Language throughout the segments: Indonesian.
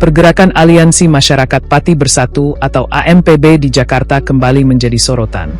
Pergerakan Aliansi Masyarakat Pati Bersatu atau AMPB di Jakarta kembali menjadi sorotan.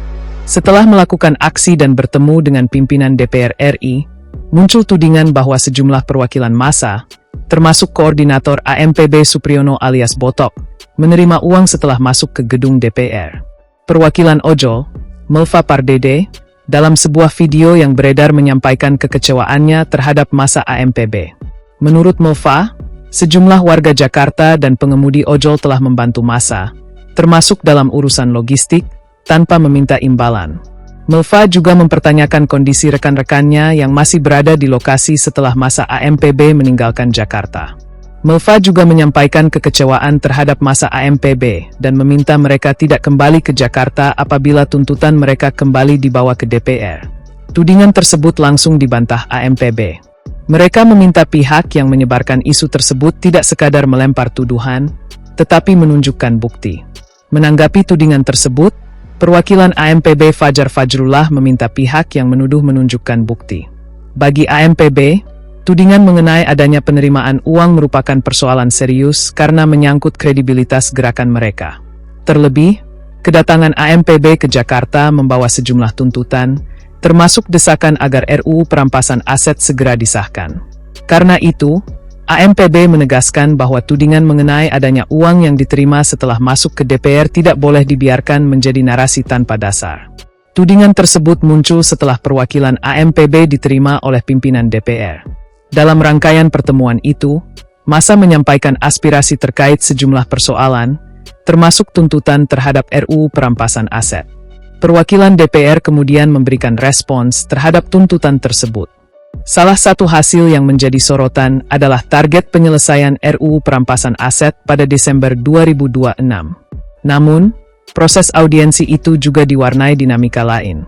Setelah melakukan aksi dan bertemu dengan pimpinan DPR RI, muncul tudingan bahwa sejumlah perwakilan massa, termasuk koordinator AMPB Supriyono alias Botok, menerima uang setelah masuk ke gedung DPR. Perwakilan ojol, Melva Pardede, dalam sebuah video yang beredar menyampaikan kekecewaannya terhadap massa AMPB. Menurut Melva, sejumlah warga Jakarta dan pengemudi ojol telah membantu massa, termasuk dalam urusan logistik, tanpa meminta imbalan. Melva juga mempertanyakan kondisi rekan-rekannya yang masih berada di lokasi setelah massa AMPB meninggalkan Jakarta. Melva juga menyampaikan kekecewaan terhadap massa AMPB dan meminta mereka tidak kembali ke Jakarta apabila tuntutan mereka kembali dibawa ke DPR. Tudingan tersebut langsung dibantah AMPB. Mereka meminta pihak yang menyebarkan isu tersebut tidak sekadar melempar tuduhan, tetapi menunjukkan bukti. Menanggapi tudingan tersebut, perwakilan AMPB Fajar Fajrullah meminta pihak yang menuduh menunjukkan bukti. Bagi AMPB, tudingan mengenai adanya penerimaan uang merupakan persoalan serius karena menyangkut kredibilitas gerakan mereka. Terlebih, kedatangan AMPB ke Jakarta membawa sejumlah tuntutan, termasuk desakan agar RUU perampasan aset segera disahkan. Karena itu, AMPB menegaskan bahwa tudingan mengenai adanya uang yang diterima setelah masuk ke DPR tidak boleh dibiarkan menjadi narasi tanpa dasar. Tudingan tersebut muncul setelah perwakilan AMPB diterima oleh pimpinan DPR. Dalam rangkaian pertemuan itu, massa menyampaikan aspirasi terkait sejumlah persoalan, termasuk tuntutan terhadap RUU perampasan aset. Perwakilan DPR kemudian memberikan respons terhadap tuntutan tersebut. Salah satu hasil yang menjadi sorotan adalah target penyelesaian RUU perampasan aset pada Desember 2026. Namun, proses audiensi itu juga diwarnai dinamika lain.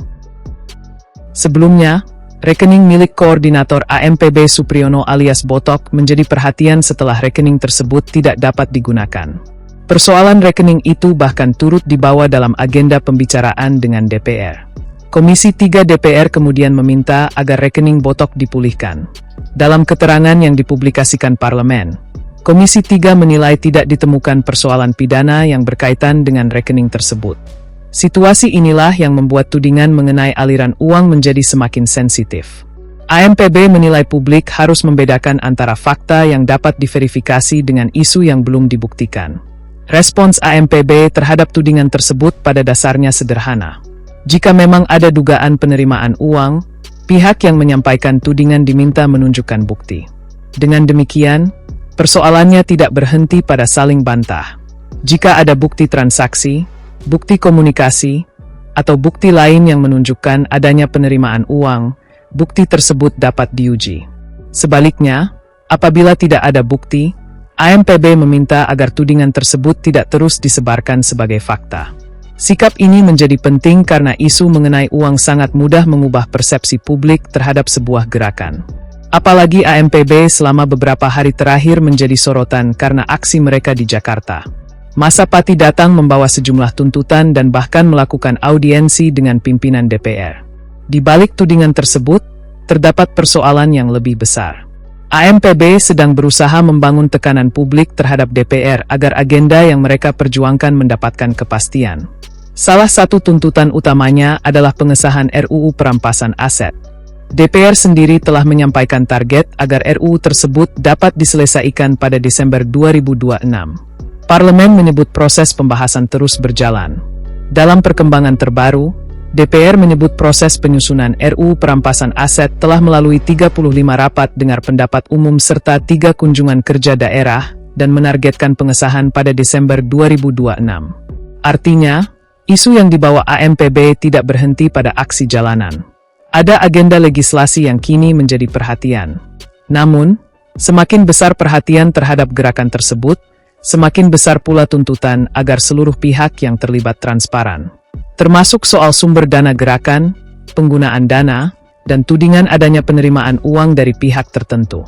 Sebelumnya, rekening milik koordinator AMPB Supriyono alias Botok menjadi perhatian setelah rekening tersebut tidak dapat digunakan. Persoalan rekening itu bahkan turut dibawa dalam agenda pembicaraan dengan DPR. Komisi 3 DPR kemudian meminta agar rekening Botok dipulihkan. Dalam keterangan yang dipublikasikan parlemen, Komisi 3 menilai tidak ditemukan persoalan pidana yang berkaitan dengan rekening tersebut. Situasi inilah yang membuat tudingan mengenai aliran uang menjadi semakin sensitif. AMPB menilai publik harus membedakan antara fakta yang dapat diverifikasi dengan isu yang belum dibuktikan. Respons AMPB terhadap tudingan tersebut pada dasarnya sederhana. Jika memang ada dugaan penerimaan uang, pihak yang menyampaikan tudingan diminta menunjukkan bukti. Dengan demikian, persoalannya tidak berhenti pada saling bantah. Jika ada bukti transaksi, bukti komunikasi, atau bukti lain yang menunjukkan adanya penerimaan uang, bukti tersebut dapat diuji. Sebaliknya, apabila tidak ada bukti, AMPB meminta agar tudingan tersebut tidak terus disebarkan sebagai fakta. Sikap ini menjadi penting karena isu mengenai uang sangat mudah mengubah persepsi publik terhadap sebuah gerakan. Apalagi AMPB selama beberapa hari terakhir menjadi sorotan karena aksi mereka di Jakarta. Massa Pati datang membawa sejumlah tuntutan dan bahkan melakukan audiensi dengan pimpinan DPR. Di balik tudingan tersebut, terdapat persoalan yang lebih besar. AMPB sedang berusaha membangun tekanan publik terhadap DPR agar agenda yang mereka perjuangkan mendapatkan kepastian. Salah satu tuntutan utamanya adalah pengesahan RUU perampasan aset. DPR sendiri telah menyampaikan target agar RUU tersebut dapat diselesaikan pada Desember 2026. Parlemen menyebut proses pembahasan terus berjalan. Dalam perkembangan terbaru, DPR menyebut proses penyusunan RUU perampasan aset telah melalui 35 rapat dengar pendapat umum serta 3 kunjungan kerja daerah dan menargetkan pengesahan pada Desember 2026. Artinya, isu yang dibawa AMPB tidak berhenti pada aksi jalanan. Ada agenda legislasi yang kini menjadi perhatian. Namun, semakin besar perhatian terhadap gerakan tersebut, semakin besar pula tuntutan agar seluruh pihak yang terlibat transparan. Termasuk soal sumber dana gerakan, penggunaan dana, dan tudingan adanya penerimaan uang dari pihak tertentu.